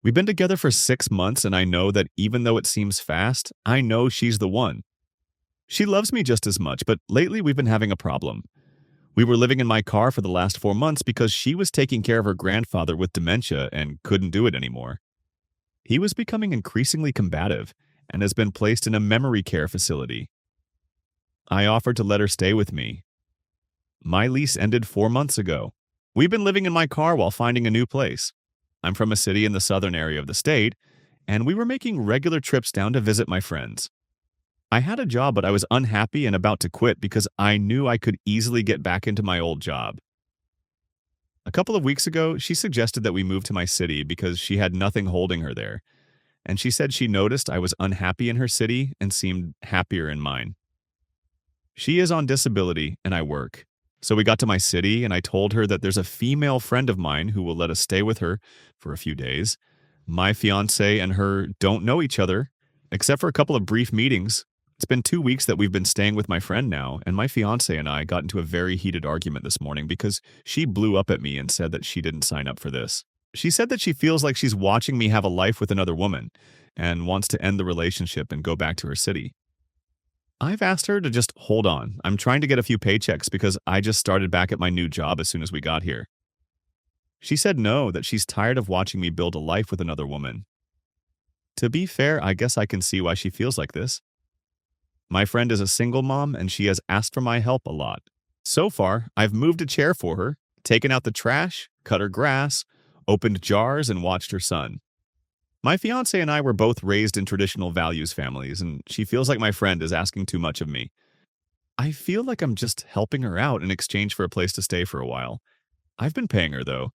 We've been together for 6 months, and I know that even though it seems fast, I know she's the one. She loves me just as much, but lately we've been having a problem. We were living in my car for the last 4 months because she was taking care of her grandfather with dementia and couldn't do it anymore. He was becoming increasingly combative and has been placed in a memory care facility. I offered to let her stay with me. My lease ended 4 months ago. We've been living in my car while finding a new place. I'm from a city in the southern area of the state, and we were making regular trips down to visit my friends. I had a job, but I was unhappy and about to quit because I knew I could easily get back into my old job. A couple of weeks ago, she suggested that we move to my city because she had nothing holding her there, and she said she noticed I was unhappy in her city and seemed happier in mine. She is on disability, and I work. So we got to my city, and I told her that there's a female friend of mine who will let us stay with her for a few days. My fiance and her don't know each other, except for a couple of brief meetings. It's been 2 weeks that we've been staying with my friend now, and my fiance and I got into a very heated argument this morning because she blew up at me and said that she didn't sign up for this. She said that she feels like she's watching me have a life with another woman and wants to end the relationship and go back to her city. I've asked her to just hold on. I'm trying to get a few paychecks because I just started back at my new job as soon as we got here. She said no, that she's tired of watching me build a life with another woman. To be fair, I guess I can see why she feels like this. My friend is a single mom and she has asked for my help a lot. So far, I've moved a chair for her, taken out the trash, cut her grass, opened jars, and watched her son. My fiance and I were both raised in traditional values families, and she feels like my friend is asking too much of me. I feel like I'm just helping her out in exchange for a place to stay for a while. I've been paying her, though.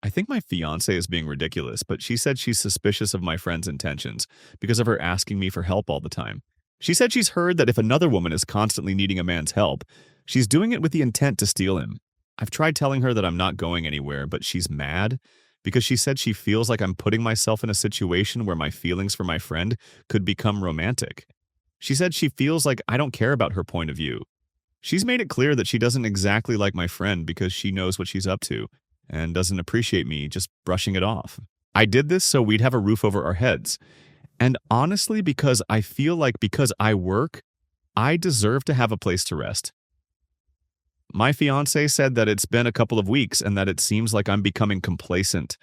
I think my fiance is being ridiculous, but she said she's suspicious of my friend's intentions because of her asking me for help all the time. She said she's heard that if another woman is constantly needing a man's help, she's doing it with the intent to steal him. I've tried telling her that I'm not going anywhere, but she's mad because she said she feels like I'm putting myself in a situation where my feelings for my friend could become romantic. She said she feels like I don't care about her point of view. She's made it clear that she doesn't exactly like my friend because she knows what she's up to and doesn't appreciate me just brushing it off. I did this so we'd have a roof over our heads. And honestly, because I feel like because I work, I deserve to have a place to rest. My fiance said that it's been a couple of weeks and that it seems like I'm becoming complacent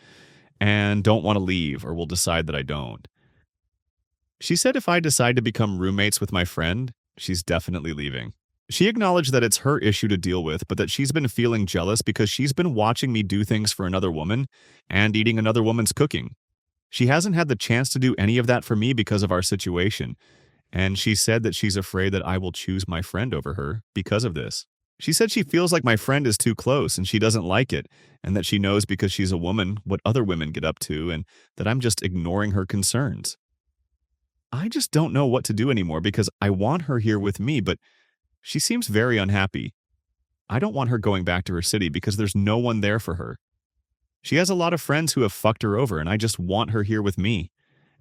and don't want to leave or will decide that I don't. She said if I decide to become roommates with my friend, she's definitely leaving. She acknowledged that it's her issue to deal with, but that she's been feeling jealous because she's been watching me do things for another woman and eating another woman's cooking. She hasn't had the chance to do any of that for me because of our situation, and she said that she's afraid that I will choose my friend over her because of this. She said she feels like my friend is too close and she doesn't like it, and that she knows because she's a woman what other women get up to, and that I'm just ignoring her concerns. I just don't know what to do anymore because I want her here with me, but she seems very unhappy. I don't want her going back to her city because there's no one there for her. She has a lot of friends who have fucked her over, and I just want her here with me.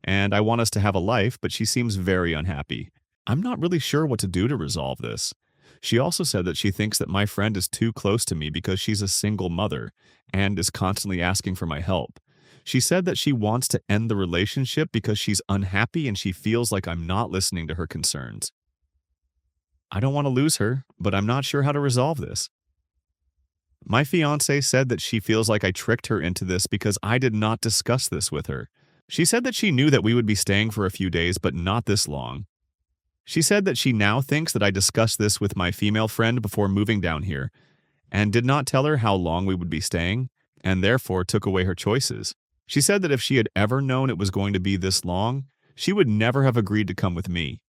And I want us to have a life, but she seems very unhappy. I'm not really sure what to do to resolve this. She also said that she thinks that my friend is too close to me because she's a single mother and is constantly asking for my help. She said that she wants to end the relationship because she's unhappy and she feels like I'm not listening to her concerns. I don't want to lose her, but I'm not sure how to resolve this. My fiance said that she feels like I tricked her into this because I did not discuss this with her. She said that she knew that we would be staying for a few days, but not this long. She said that she now thinks that I discussed this with my female friend before moving down here, and did not tell her how long we would be staying, and therefore took away her choices. She said that if she had ever known it was going to be this long, she would never have agreed to come with me.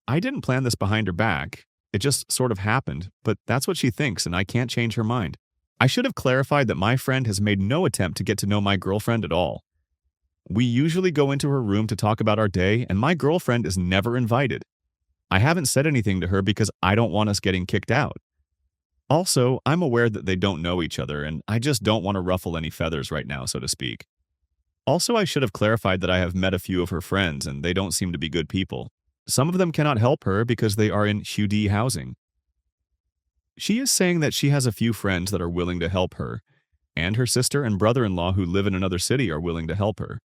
I didn't plan this behind her back. It just sort of happened, but that's what she thinks, and I can't change her mind. I should have clarified that my friend has made no attempt to get to know my girlfriend at all. We usually go into her room to talk about our day, and my girlfriend is never invited. I haven't said anything to her because I don't want us getting kicked out. Also, I'm aware that they don't know each other, and I just don't want to ruffle any feathers right now, so to speak. Also, I should have clarified that I have met a few of her friends, and they don't seem to be good people. Some of them cannot help her because they are in HUD housing. She is saying that she has a few friends that are willing to help her, and her sister and brother-in-law who live in another city are willing to help her.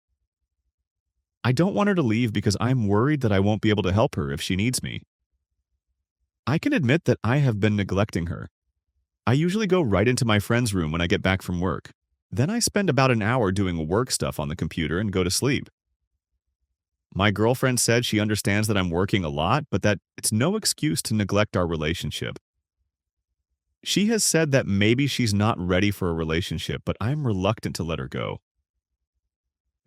I don't want her to leave because I'm worried that I won't be able to help her if she needs me. I can admit that I have been neglecting her. I usually go right into my friend's room when I get back from work. Then I spend about an hour doing work stuff on the computer and go to sleep. My girlfriend said she understands that I'm working a lot, but that it's no excuse to neglect our relationship. She has said that maybe she's not ready for a relationship, but I'm reluctant to let her go.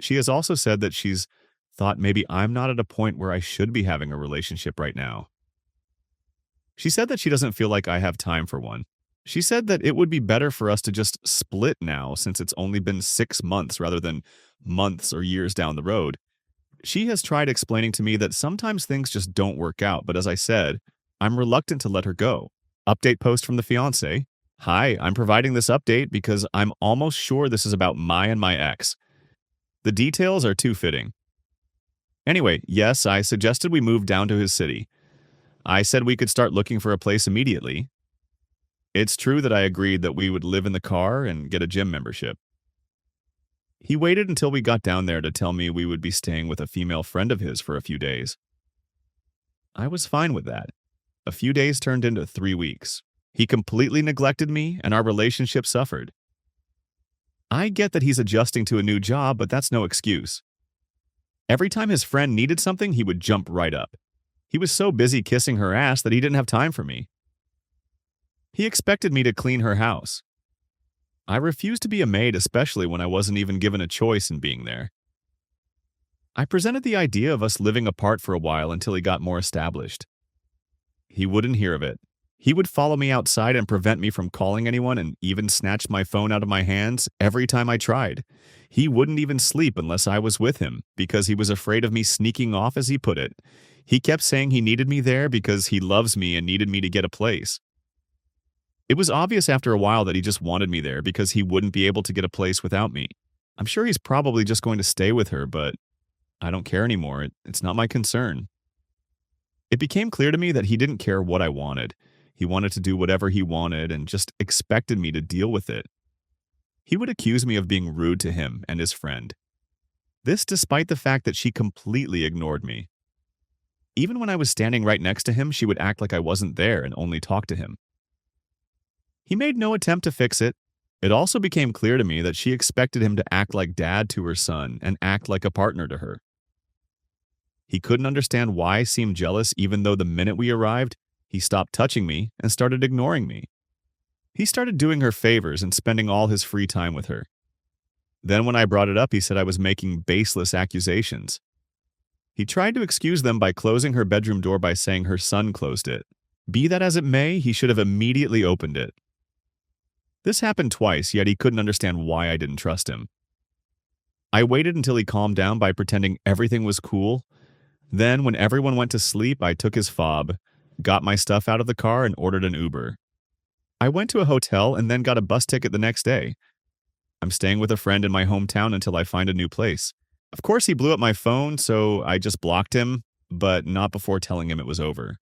She has also said that she's thought maybe I'm not at a point where I should be having a relationship right now. She said that she doesn't feel like I have time for one. She said that it would be better for us to just split now since it's only been 6 months rather than months or years down the road. She has tried explaining to me that sometimes things just don't work out, but as I said, I'm reluctant to let her go. Update post from the fiance. Hi, I'm providing this update because I'm almost sure this is about my and my ex. The details are too fitting. Anyway, yes, I suggested we move down to his city. I said we could start looking for a place immediately. It's true that I agreed that we would live in the car and get a gym membership. He waited until we got down there to tell me we would be staying with a female friend of his for a few days. I was fine with that. A few days turned into 3 weeks. He completely neglected me, and our relationship suffered. I get that he's adjusting to a new job, but that's no excuse. Every time his friend needed something, he would jump right up. He was so busy kissing her ass that he didn't have time for me. He expected me to clean her house. I refused to be a maid, especially when I wasn't even given a choice in being there. I presented the idea of us living apart for a while until he got more established. He wouldn't hear of it. He would follow me outside and prevent me from calling anyone and even snatched my phone out of my hands every time I tried. He wouldn't even sleep unless I was with him because he was afraid of me sneaking off, as he put it. He kept saying he needed me there because he loves me and needed me to get a place. It was obvious after a while that he just wanted me there because he wouldn't be able to get a place without me. I'm sure he's probably just going to stay with her, but I don't care anymore. It's not my concern. It became clear to me that he didn't care what I wanted. He wanted to do whatever he wanted and just expected me to deal with it. He would accuse me of being rude to him and his friend. This despite the fact that she completely ignored me. Even when I was standing right next to him, she would act like I wasn't there and only talk to him. He made no attempt to fix it. It also became clear to me that she expected him to act like dad to her son and act like a partner to her. He couldn't understand why I seemed jealous even though the minute we arrived, he stopped touching me and started ignoring me. He started doing her favors and spending all his free time with her. Then when I brought it up, he said I was making baseless accusations. He tried to excuse them by closing her bedroom door by saying her son closed it. Be that as it may, he should have immediately opened it. This happened twice, yet he couldn't understand why I didn't trust him. I waited until he calmed down by pretending everything was cool. Then, when everyone went to sleep, I took his fob, got my stuff out of the car, and ordered an Uber. I went to a hotel and then got a bus ticket the next day. I'm staying with a friend in my hometown until I find a new place. Of course, he blew up my phone, so I just blocked him, but not before telling him it was over.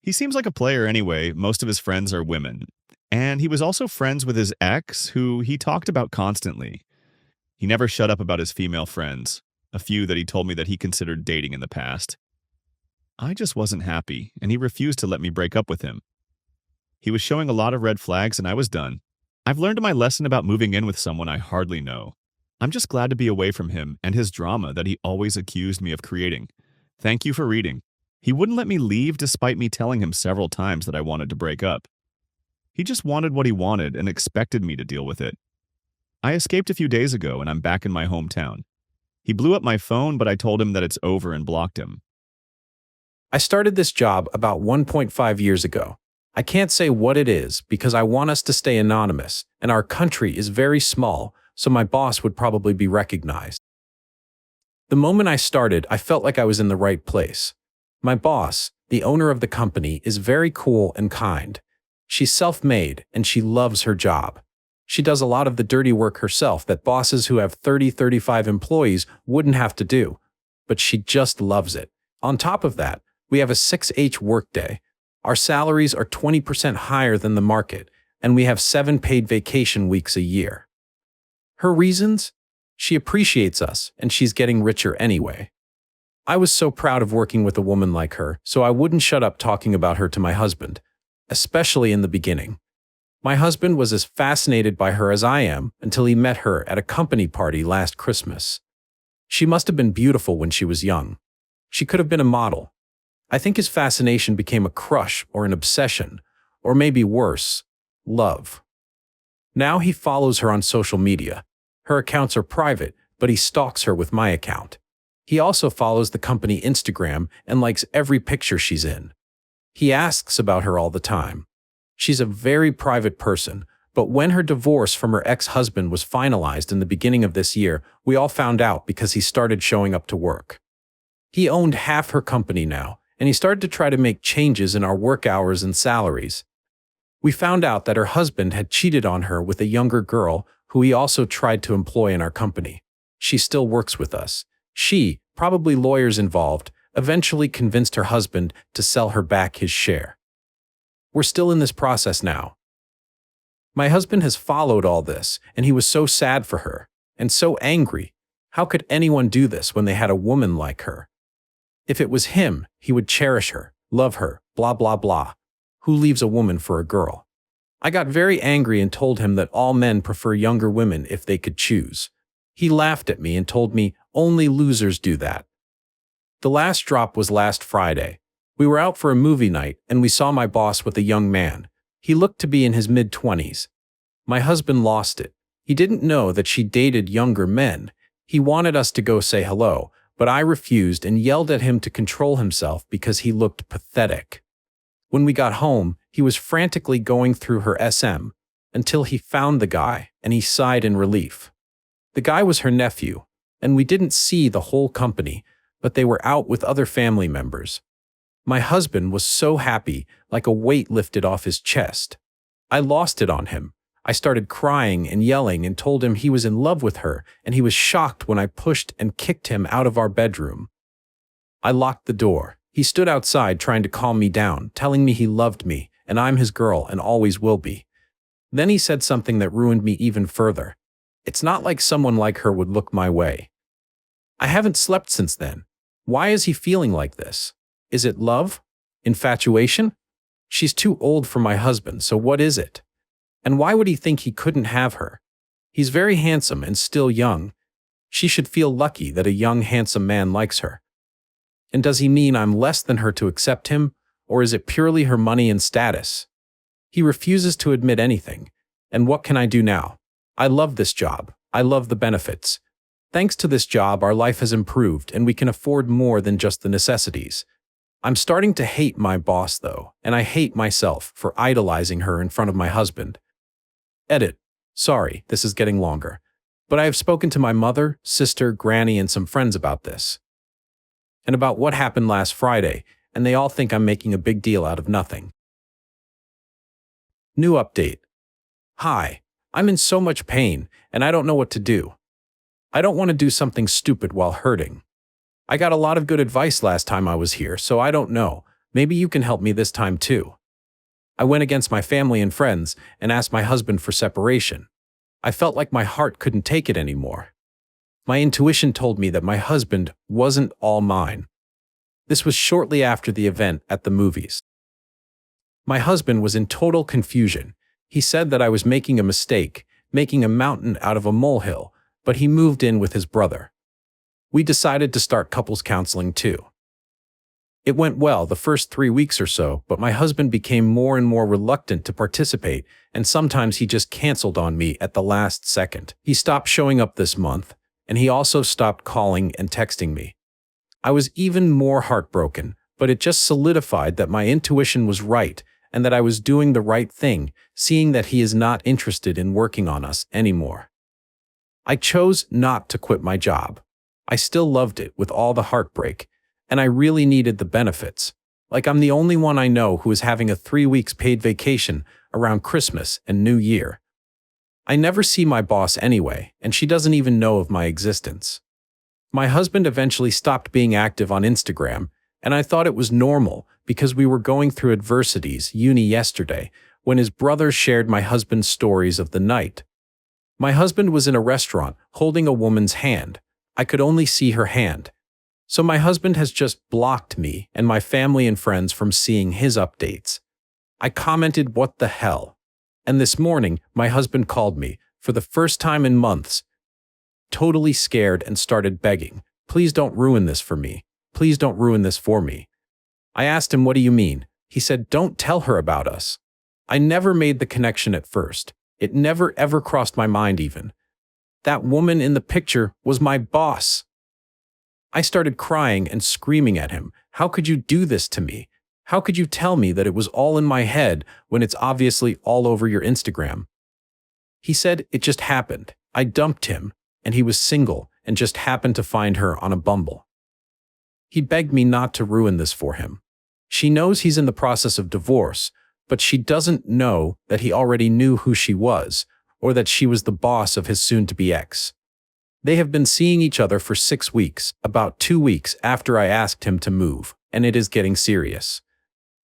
He seems like a player anyway. Most of his friends are women. And he was also friends with his ex, who he talked about constantly. He never shut up about his female friends, a few that he told me that he considered dating in the past. I just wasn't happy, and he refused to let me break up with him. He was showing a lot of red flags, and I was done. I've learned my lesson about moving in with someone I hardly know. I'm just glad to be away from him and his drama that he always accused me of creating. Thank you for reading. He wouldn't let me leave despite me telling him several times that I wanted to break up. He just wanted what he wanted and expected me to deal with it. I escaped a few days ago and I'm back in my hometown. He blew up my phone, but I told him that it's over and blocked him. I started this job about 1.5 years ago. I can't say what it is because I want us to stay anonymous, and our country is very small, so my boss would probably be recognized. The moment I started, I felt like I was in the right place. My boss, the owner of the company, is very cool and kind. She's self-made, and she loves her job. She does a lot of the dirty work herself that bosses who have 30-35 employees wouldn't have to do, but she just loves it. On top of that, we have a 6H workday. Our salaries are 20% higher than the market. and we have 7 paid vacation weeks a year. Her reasons? She appreciates us, and she's getting richer anyway. I was so proud of working with a woman like her, so I wouldn't shut up talking about her to my husband, especially in the beginning. My husband was as fascinated by her as I am until he met her at a company party last Christmas. She must have been beautiful when she was young. She could have been a model. I think his fascination became a crush or an obsession, or maybe worse, love. Now he follows her on social media. Her accounts are private, but he stalks her with my account. He also follows the company Instagram and likes every picture she's in. He asks about her all the time. She's a very private person, but when her divorce from her ex-husband was finalized in the beginning of this year, we all found out because he started showing up to work. He owned half her company now, and he started to try to make changes in our work hours and salaries. We found out that her husband had cheated on her with a younger girl who he also tried to employ in our company. She still works with us. She, probably lawyers involved, eventually convinced her husband to sell her back his share. We're still in this process now. My husband has followed all this, and he was so sad for her, and so angry. How could anyone do this when they had a woman like her? If it was him, he would cherish her, love her, blah blah blah. Who leaves a woman for a girl? I got very angry and told him that all men prefer younger women if they could choose. He laughed at me and told me only losers do that. The last drop was last Friday. We were out for a movie night and we saw my boss with a young man. He looked to be in his mid-20s. My husband lost it. He didn't know that she dated younger men. He wanted us to go say hello, but I refused and yelled at him to control himself because he looked pathetic. When we got home, he was frantically going through her SM until he found the guy, and he sighed in relief. The guy was her nephew, and we didn't see the whole company, but they were out with other family members. My husband was so happy, like a weight lifted off his chest. I lost it on him. I started crying and yelling and told him he was in love with her, and he was shocked when I pushed and kicked him out of our bedroom. I locked the door. He stood outside trying to calm me down, telling me he loved me, and I'm his girl and always will be. Then he said something that ruined me even further. It's not like someone like her would look my way. I haven't slept since then. Why is he feeling like this? Is it love? Infatuation? She's too old for my husband, so what is it? And why would he think he couldn't have her? He's very handsome and still young. She should feel lucky that a young, handsome man likes her. And does he mean I'm less than her to accept him, or is it purely her money and status? He refuses to admit anything. And what can I do now? I love this job. I love the benefits. Thanks to this job, our life has improved and we can afford more than just the necessities. I'm starting to hate my boss, though, and I hate myself for idolizing her in front of my husband. Edit. Sorry, this is getting longer. But I have spoken to my mother, sister, granny, and some friends about this. And about what happened last Friday, and they all think I'm making a big deal out of nothing. New update. Hi, I'm in so much pain, and I don't know what to do. I don't want to do something stupid while hurting. I got a lot of good advice last time I was here, so I don't know. Maybe you can help me this time too. I went against my family and friends and asked my husband for separation. I felt like my heart couldn't take it anymore. My intuition told me that my husband wasn't all mine. This was shortly after the event at the movies. My husband was in total confusion. He said that I was making a mistake, making a mountain out of a molehill, but he moved in with his brother. We decided to start couples counseling too. It went well the first 3 weeks or so, but my husband became more and more reluctant to participate, and sometimes he just canceled on me at the last second. He stopped showing up this month, and he also stopped calling and texting me. I was even more heartbroken, but it just solidified that my intuition was right and that I was doing the right thing, seeing that he is not interested in working on us anymore. I chose not to quit my job. I still loved it with all the heartbreak, and I really needed the benefits. Like I'm the only one I know who is having a 3 weeks paid vacation around Christmas and New Year. I never see my boss anyway, and she doesn't even know of my existence. My husband eventually stopped being active on Instagram, and I thought it was normal because we were going through adversities yesterday, when his brother shared my husband's stories of the night. My husband was in a restaurant holding a woman's hand. I could only see her hand. So my husband has just blocked me and my family and friends from seeing his updates. I commented, "What the hell?" And this morning, my husband called me, for the first time in months, totally scared, and started begging, "Please don't ruin this for me. Please don't ruin this for me." I asked him, "What do you mean?" He said, "Don't tell her about us." I never made the connection at first. It never ever crossed my mind even. That woman in the picture was my boss. I started crying and screaming at him. "How could you do this to me? How could you tell me that it was all in my head when it's obviously all over your Instagram?" He said it just happened. I dumped him, and he was single and just happened to find her on a Bumble. He begged me not to ruin this for him. She knows he's in the process of divorce, but she doesn't know that he already knew who she was, or that she was the boss of his soon-to-be ex. They have been seeing each other for 6 weeks, about 2 weeks after I asked him to move, and it is getting serious.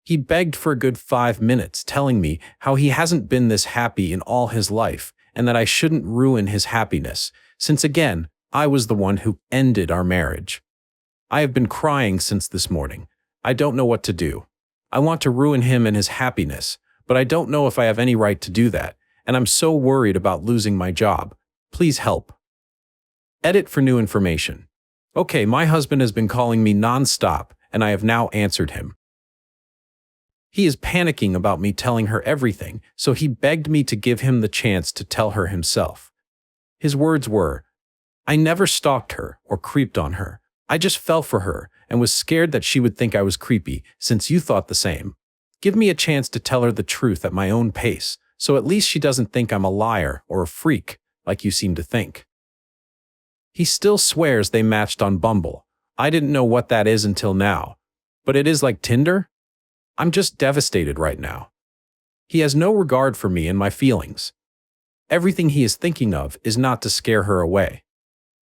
He begged for a good 5 minutes, telling me how he hasn't been this happy in all his life, and that I shouldn't ruin his happiness, since again, I was the one who ended our marriage. I have been crying since this morning. I don't know what to do. I want to ruin him and his happiness, but I don't know if I have any right to do that, and I'm so worried about losing my job. Please help. Edit for new information. Okay, my husband has been calling me non-stop, and I have now answered him. He is panicking about me telling her everything, so he begged me to give him the chance to tell her himself. His words were, "I never stalked her or creeped on her. I just fell for her and was scared that she would think I was creepy, since you thought the same. Give me a chance to tell her the truth at my own pace, so at least she doesn't think I'm a liar or a freak, like you seem to think." He still swears they matched on Bumble. I didn't know what that is until now. But it is like Tinder? I'm just devastated right now. He has no regard for me and my feelings. Everything he is thinking of is not to scare her away.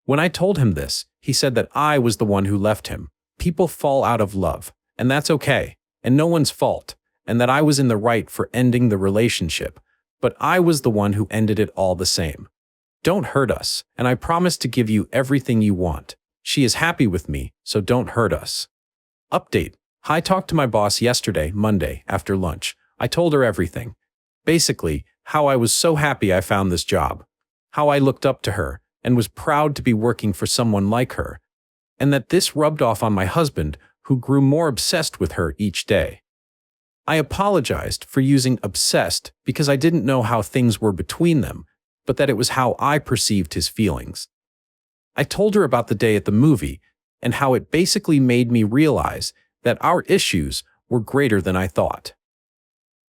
When I told him this, he said that I was the one who left him. People fall out of love, and that's okay, and no one's fault, and that I was in the right for ending the relationship, but I was the one who ended it all the same. Don't hurt us, and I promise to give you everything you want. She is happy with me, so don't hurt us. Update. I talked to my boss yesterday, Monday, after lunch. I told her everything. Basically, how I was so happy I found this job. How I looked up to her, and was proud to be working for someone like her. And that this rubbed off on my husband, who grew more obsessed with her each day. I apologized for using obsessed because I didn't know how things were between them, but that it was how I perceived his feelings. I told her about the day at the movie, and how it basically made me realize that our issues were greater than I thought.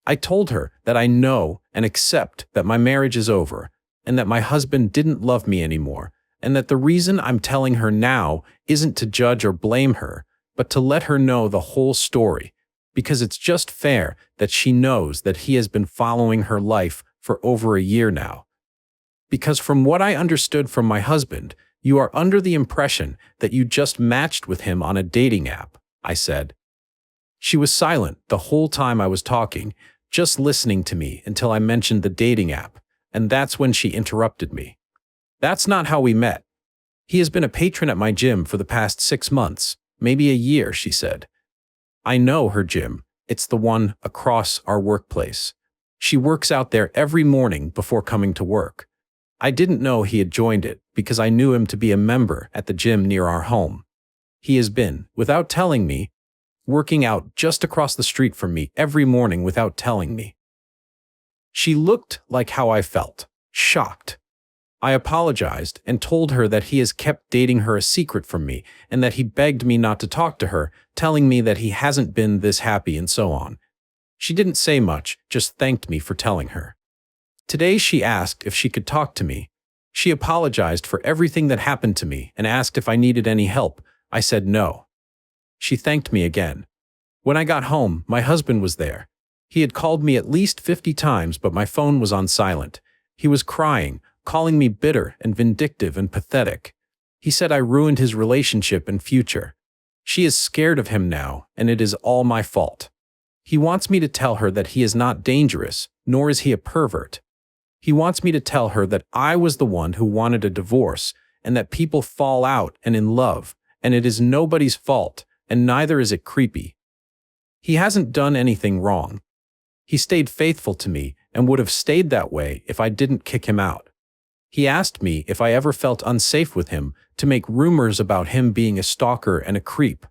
I told her that I know and accept that my marriage is over, and that my husband didn't love me anymore, and that the reason I'm telling her now isn't to judge or blame her, but to let her know the whole story, because it's just fair that she knows that he has been following her life for over a year now. Because from what I understood from my husband, you are under the impression that you just matched with him on a dating app, I said. She was silent the whole time I was talking, just listening to me until I mentioned the dating app, and that's when she interrupted me. That's not how we met. He has been a patron at my gym for the past 6 months, maybe a year, she said. I know her gym. It's the one across our workplace. She works out there every morning before coming to work. I didn't know he had joined it because I knew him to be a member at the gym near our home. He has been, without telling me, working out just across the street from me every morning without telling me. She looked like how I felt, shocked. I apologized and told her that he has kept dating her a secret from me and that he begged me not to talk to her, telling me that he hasn't been this happy and so on. She didn't say much, just thanked me for telling her. Today she asked if she could talk to me. She apologized for everything that happened to me and asked if I needed any help. I said no. She thanked me again. When I got home, my husband was there. He had called me at least 50 times, but my phone was on silent. He was crying, calling me bitter and vindictive and pathetic. He said I ruined his relationship and future. She is scared of him now, and it is all my fault. He wants me to tell her that he is not dangerous, nor is he a pervert. He wants me to tell her that I was the one who wanted a divorce, and that people fall out and in love, and it is nobody's fault, and neither is it creepy. He hasn't done anything wrong. He stayed faithful to me and would have stayed that way if I didn't kick him out. He asked me if I ever felt unsafe with him to make rumors about him being a stalker and a creep.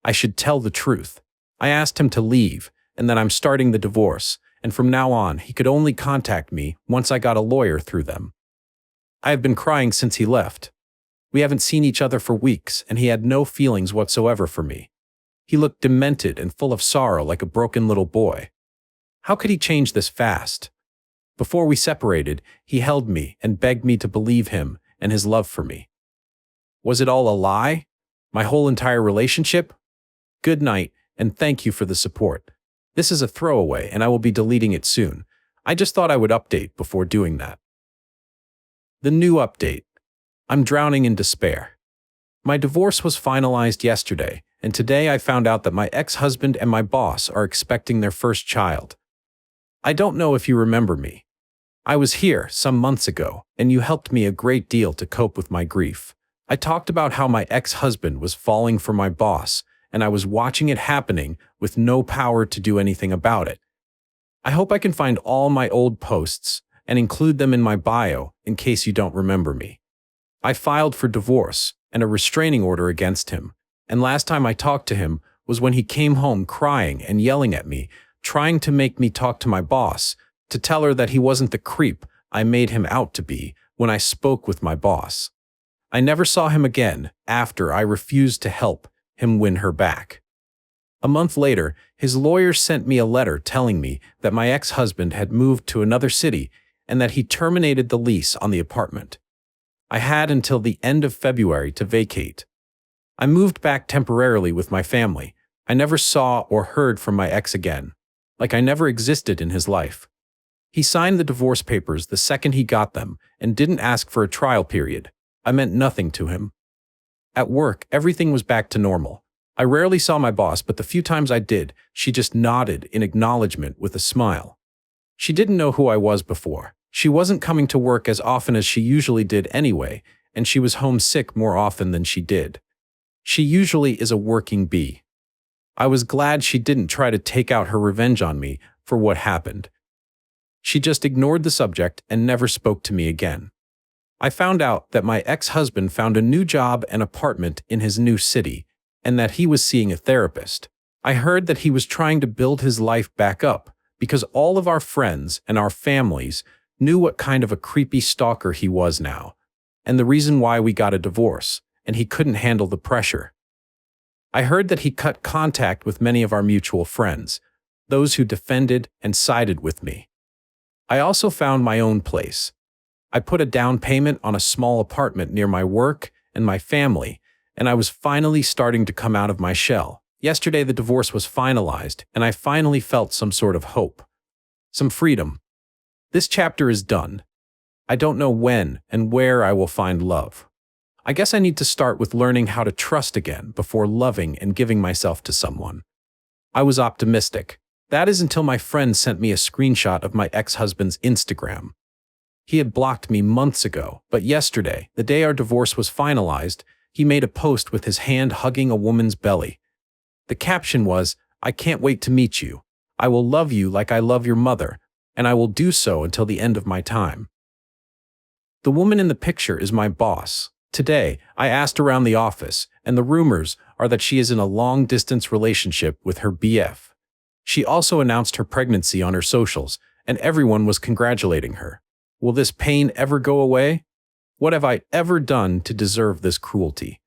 I should tell the truth. I asked him to leave, and that I'm starting the divorce, and from now on he could only contact me once I got a lawyer through them. I have been crying since he left. We haven't seen each other for weeks, and he had no feelings whatsoever for me. He looked demented and full of sorrow like a broken little boy. How could he change this fast? Before we separated, he held me and begged me to believe him and his love for me. Was it all a lie? My whole entire relationship? Good night, and thank you for the support. This is a throwaway, and I will be deleting it soon. I just thought I would update before doing that. The new update. I'm drowning in despair. My divorce was finalized yesterday, and today I found out that my ex-husband and my boss are expecting their first child. I don't know if you remember me. I was here some months ago, and you helped me a great deal to cope with my grief. I talked about how my ex-husband was falling for my boss, and I was watching it happening with no power to do anything about it. I hope I can find all my old posts and include them in my bio in case you don't remember me. I filed for divorce and a restraining order against him, and last time I talked to him was when he came home crying and yelling at me, trying to make me talk to my boss to tell her that he wasn't the creep I made him out to be when I spoke with my boss. I never saw him again after I refused to help him win her back. A month later, his lawyer sent me a letter telling me that my ex-husband had moved to another city and that he terminated the lease on the apartment. I had until the end of February to vacate. I moved back temporarily with my family. I never saw or heard from my ex again, like I never existed in his life. He signed the divorce papers the second he got them and didn't ask for a trial period. I meant nothing to him. At work, everything was back to normal. I rarely saw my boss, but the few times I did, she just nodded in acknowledgement with a smile. She didn't know who I was before. She wasn't coming to work as often as she usually did anyway, and she was homesick more often than she did. She usually is a working bee. I was glad she didn't try to take out her revenge on me for what happened. She just ignored the subject and never spoke to me again. I found out that my ex-husband found a new job and apartment in his new city, and that he was seeing a therapist. I heard that he was trying to build his life back up because all of our friends and our families knew what kind of a creepy stalker he was now, and the reason why we got a divorce, and he couldn't handle the pressure. I heard that he cut contact with many of our mutual friends, those who defended and sided with me. I also found my own place. I put a down payment on a small apartment near my work and my family, and I was finally starting to come out of my shell. Yesterday the divorce was finalized, and I finally felt some sort of hope. Some freedom. This chapter is done. I don't know when and where I will find love. I guess I need to start with learning how to trust again before loving and giving myself to someone. I was optimistic. That is until my friend sent me a screenshot of my ex-husband's Instagram. He had blocked me months ago, but yesterday, the day our divorce was finalized, he made a post with his hand hugging a woman's belly. The caption was, "I can't wait to meet you. I will love you like I love your mother, and I will do so until the end of my time." The woman in the picture is my boss. Today, I asked around the office, and the rumors are that she is in a long-distance relationship with her BF. She also announced her pregnancy on her socials, and everyone was congratulating her. Will this pain ever go away? What have I ever done to deserve this cruelty?